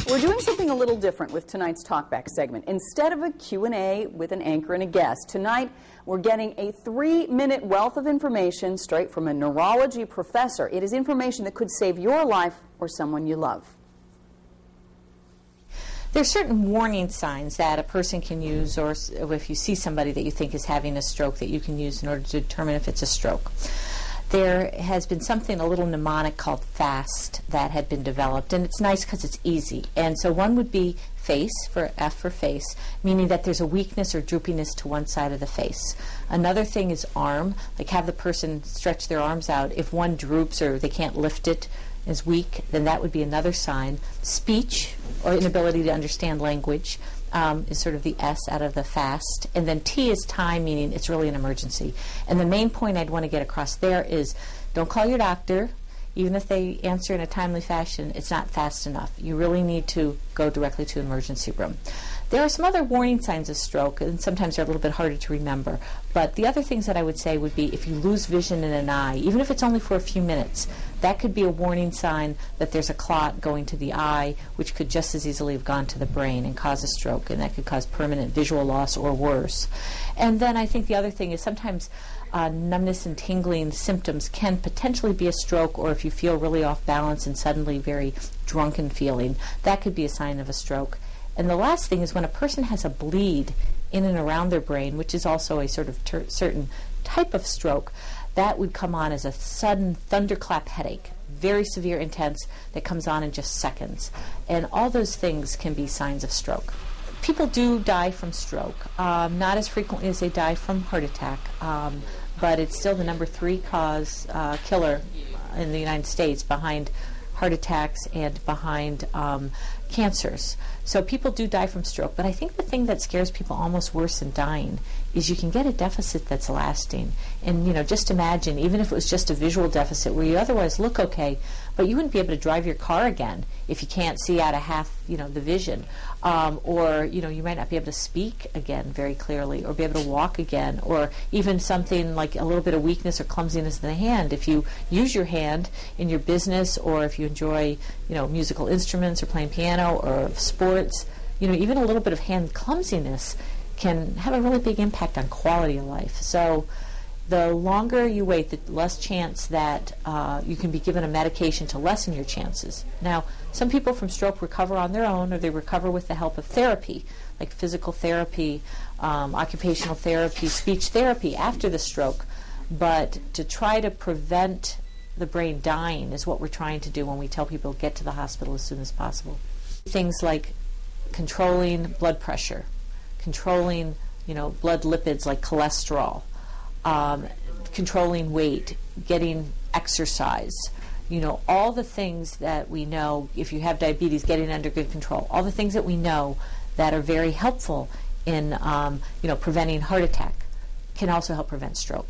We're doing something a little different with tonight's Talkback segment. Instead of a Q&A with an anchor and a guest, tonight we're getting a 3-minute wealth of information straight from a neurology professor. It is information that could save your life or someone you love. There are certain warning signs that a person can use, or if you see somebody that you think is having a stroke, that you can use in order to determine if it's a stroke. There has been something, a little mnemonic called FAST, that had been developed, and it's nice because it's easy. And so one would be face, for F for face, meaning that there's a weakness or droopiness to one side of the face. Another thing is arm, like have the person stretch their arms out. If one droops or they can't lift it, is weak, then that would be another sign. Speech, or inability to understand language, is sort of the S out of the FAST. And then T is time, meaning it's really an emergency. And the main point I'd want to get across there is don't call your doctor. Even if they answer in a timely fashion, it's not fast enough. You really need to go directly to the emergency room. There are some other warning signs of stroke, and sometimes they're a little bit harder to remember. But the other things that I would say would be if you lose vision in an eye, even if it's only for a few minutes, that could be a warning sign that there's a clot going to the eye, which could just as easily have gone to the brain and cause a stroke, and that could cause permanent visual loss or worse. And then I think the other thing is sometimes numbness and tingling symptoms can potentially be a stroke, or if you feel really off balance and suddenly very drunken feeling, that could be a sign of a stroke. And the last thing is when a person has a bleed in and around their brain, which is also a sort of certain type of stroke, that would come on as a sudden thunderclap headache, very severe, intense, that comes on in just seconds. And all those things can be signs of stroke. People do die from stroke, not as frequently as they die from heart attack, but it's still the number 3 cause killer in the United States, behind heart attacks and behind cancers. So people do die from stroke, but I think the thing that scares people almost worse than dying is you can get a deficit that's lasting. And, you know, just imagine, even if it was just a visual deficit where you otherwise look okay, but you wouldn't be able to drive your car again if you can't see out of half, the vision. Or, you might not be able to speak again very clearly, or be able to walk again, or even something like a little bit of weakness or clumsiness in the hand. If you use your hand in your business, or if you enjoy, musical instruments or playing piano or sports, even a little bit of hand clumsiness can have a really big impact on quality of life. So the longer you wait, the less chance that you can be given a medication to lessen your chances. Now, some people from stroke recover on their own, or they recover with the help of therapy, like physical therapy, occupational therapy, speech therapy after the stroke. But to try to prevent the brain dying is what we're trying to do when we tell people to get to the hospital as soon as possible. Things like controlling blood pressure, controlling, blood lipids like cholesterol, controlling weight, getting exercise, all the things that we know, if you have diabetes, getting under good control, all the things that we know that are very helpful in, preventing heart attack can also help prevent stroke.